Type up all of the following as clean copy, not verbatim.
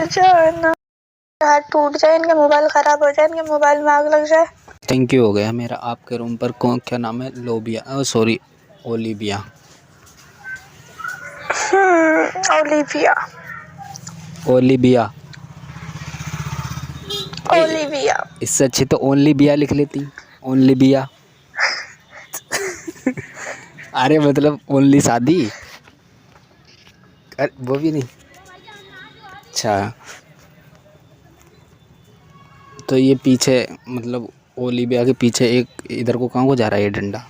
जाना, हाथ टूट जाए, इनके मोबाइल खराब हो जाए, इनके मोबाइल में आग लग जाए। थैंक यू हो गया मेरा आपके रूम पर। कौन क्या नाम है? लोबिया, sorry Olivia. Olivia. Olivia. Olivia. इससे अच्छी तो ओनली बिया लिख लेती। ओनली बिया। अरे मतलब ओनली शादी, वो भी नहीं। अच्छा तो ये पीछे मतलब ओलिविया के पीछे एक इधर को कहाँ को जा रहा है ये डंडा?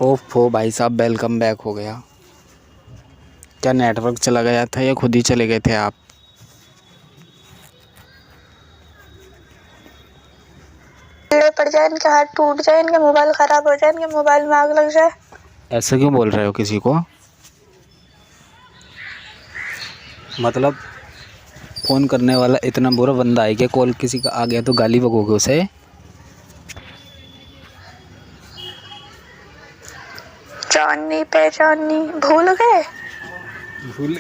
ओफो भाई साहब, वेलकम बैक हो गया। क्या नेटवर्क चला गया था या खुद ही चले गए थे आप? पड़ जाए, इनके हाथ टूट जाए, इनके मोबाइल खराब हो जाए, इनके मोबाइल में आग लग जाए। ऐसा क्यों बोल रहे हो किसी को? मतलब फ़ोन करने वाला इतना बुरा बंदा है कि कॉल किसी का आ गया तो गाली बकोगे उसे? जानी पहचानी भूल गए। भूल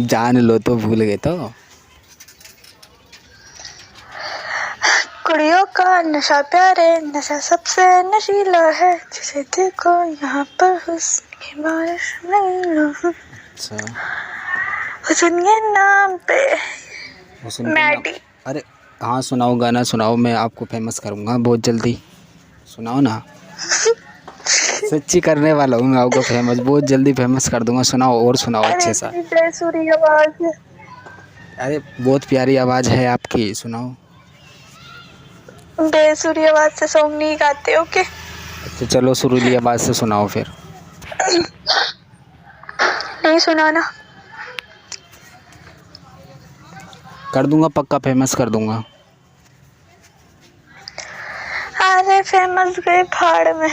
जान लो तो भूल गए तो। कुड़ियों का नशा प्यारे, नशा सबसे नशीला है, जिसे देखो यहाँ पर हुस्न की बारिश में लो। अच्छा हुस्न के नाम पे मैडी। अरे हाँ सुनाओ, गाना सुनाओ, मैं आपको फेमस करूँगा बहुत जल्दी। सुनाओ ना। सच्ची करने वाला हूँ मैं आपको फेमस, बहुत जल्दी फेमस कर दूंगा। सुनाओ और सुनाओ अच्छे सा। बेसुरी आवाज है। अरे बहुत प्यारी आवाज़ है आपकी, सुनाओ। बेसुरी आवाज से सॉन्ग नहीं गाते। ओके अच्छा चलो सुरीली आवाज़ से सुनाओ फिर। नहीं सुनाना। कर दूंगा पक्का, फेमस कर दूंगा। अरे फेमस गए भाड़ में।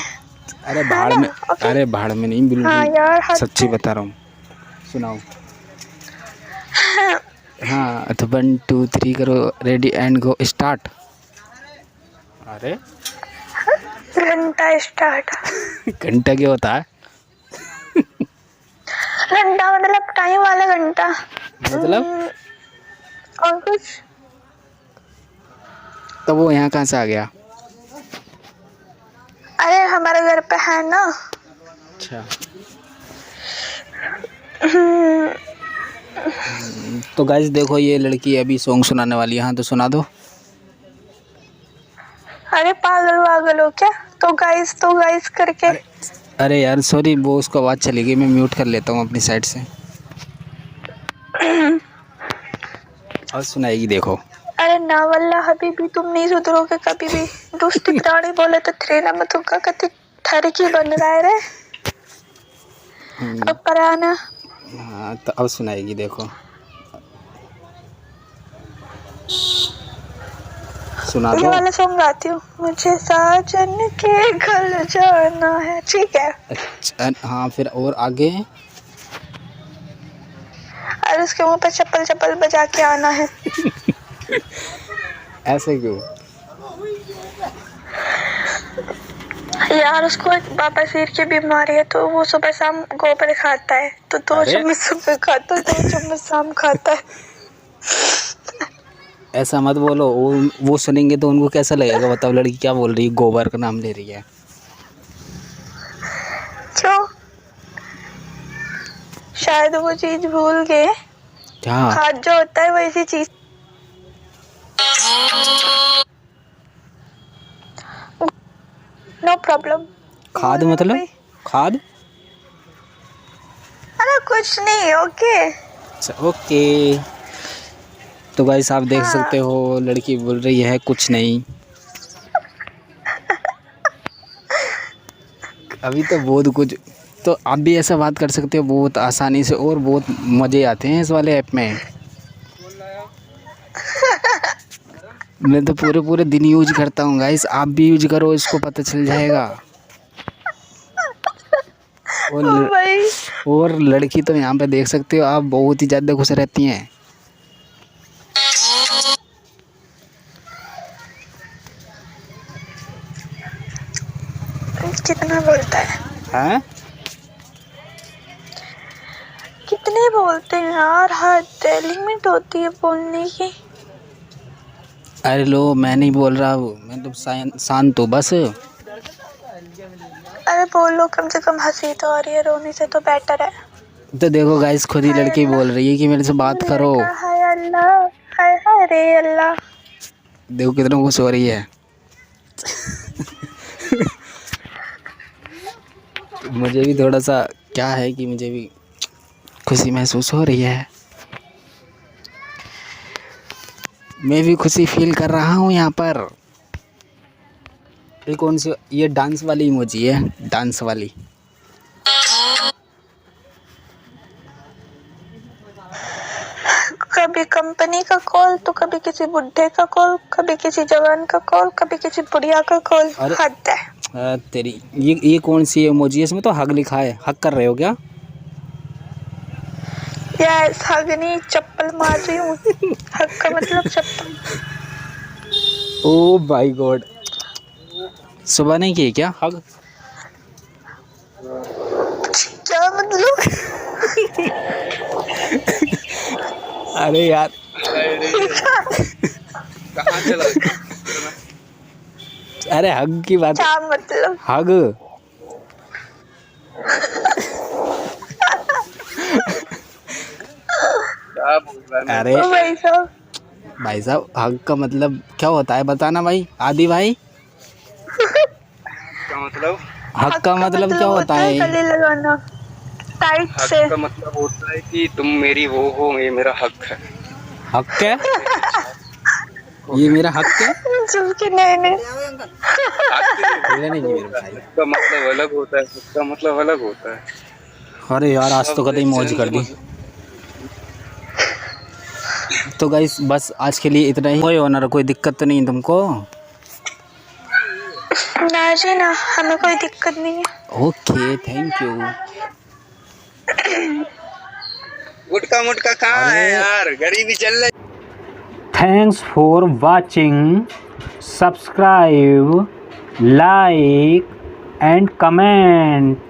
अरे भाड़ में, अरे भाड़ में नहीं, बिल्कुल हाँ यार सच्ची बता रहा हूँ। सुनाओ। हाँ तो 1 2 3 करो, रेडी एंड गो स्टार्ट। अरे घंटा स्टार्ट। घंटा क्या होता है? घंटा मतलब टाइम वाला घंटा। मतलब और कुछ तो वो यहाँ कहाँ से आ गया? अरे हमारे घर पे है ना। अच्छा तो गाइस देखो ये लड़की अभी सॉन्ग सुनाने वाली है। हाँ तो सुना दो। अरे पागल वागल हो क्या? तो गाइस करके। अरे यार सॉरी, वो उसको आवाज़ चली गई, मैं म्यूट कर लेता हूँ अपनी साइड से। और सुनाएगी देखो। अरे ना वल्ला हबीबी, तुम नहीं सुधरोगे कभी भी। दुष्ट प्राणी बोले तो 3 नंबर तुमका कति ठरी की बन रहा है रे। अब कराना। हाँ तो अब सुनाएगी देखो, सुना ये दो। वाला सॉन्ग गाती हूँ। मुझे साजन के घर जाना है, ठीक है। अच्छा हाँ फिर और आगे? और उसके मुंह पे चप्पल चप्पल बजा के आना है। ऐसे क्यों? यार उसको एक बाबा सिर की बीमारी है, तो वो सुबह शाम गोबर खाता है। तो 2 चम्मच सुबह खाता है, 2 चम्मच शाम खाता है। ऐसा मत बोलो, वो सुनेंगे तो उनको कैसा लगेगा बताओ? लड़की क्या बोल रही है, गोबर का नाम ले रही है। क्यों? शायद वो चीज भूल गए। क्या? खाद जो होता है वो ऐसी चीज। No problem. खाद मतलब? खाद? अरे कुछ नहीं। ओके अच्छा ओके। तो गाइस आप देख सकते हो लड़की बोल रही है कुछ नहीं। अभी तो बहुत कुछ, तो आप भी ऐसा बात कर सकते हो बहुत आसानी से, और बहुत मज़े आते हैं इस वाले ऐप में। मैं तो पूरे पूरे दिन यूज करता हूँ गाइस, आप भी यूज करो, इसको पता चल जाएगा। और लड़की तो यहाँ पे देख सकते हो आप, बहुत ही ज़्यादा खुश रहती हैं। कितना बोलता है? हैं? कितने बोलते हैं यार, हद है, लिमिट होती है बोलने की। अरे लो, मैं नहीं बोल रहा हूँ, मैं तो शांत हूँ बस। अरे बोलो, कम से कम हंसी तो आ रही है, रोने से तो बेटर है। तो देखो गाइस, खुद ही लड़की बोल रही है कि मेरे से बात करो। हाय अल्लाह, हाय हाय रे अल्लाह। देखो कितना खुश हो रही है। मुझे भी थोड़ा सा क्या है कि मुझे भी खुशी महसूस हो रही है। मैं भी खुशी फील कर रहा हूँ यहाँ पर। ये कौन सी, ये डांस वाली इमोजी है, डांस वाली। कभी कंपनी का कॉल तो कभी किसी बुढ़े का कॉल, कभी किसी जवान का कॉल, कभी किसी बुढ़िया का कॉल। हद है। तेरी ये कौन सी इमोजी है? इसमें तो हग लिखा है, हग कर रहे हो क्या? यस, हग नहीं, चप्पल मार रही हूँ। हग का मतलब चप्पल। ओ माय गॉड, सुबह नहीं किए क्या हग? क्या मतलब? अरे यार, कहाँ चला? अरे हग की बात। क्या मतलब? हग। क्या बोल रहा है? अरे भाई साहब, भाई साहब, हग का मतलब क्या होता है बताना भाई, आदि भाई। क्या मतलब? हग का मतलब क्या होता है? गले लगाना टाइट हक से। का मतलब होता है कि तुम मेरी वो हो, ये मेरा हक है। हक है? ये मेरा हक है? चुप के नहीं। नहीं मेरे भाई। हक का मतलब अलग होता है, हक का मतलब अलग होता है। अरे यार, आज तो शब्द कतई मौज चेंज कर दी। मतलब। तो गाइस, बस आज के लिए इतना ही। कोई ओनर, कोई दिक्कत तो नहीं है तुमको? ना जी ना, हमें कोई दिक्कत नहीं है। Okay, thank you. गुटका मुटका कहाँ है यार, गरीबी चल रही। Thanks for watching, subscribe, like and comment.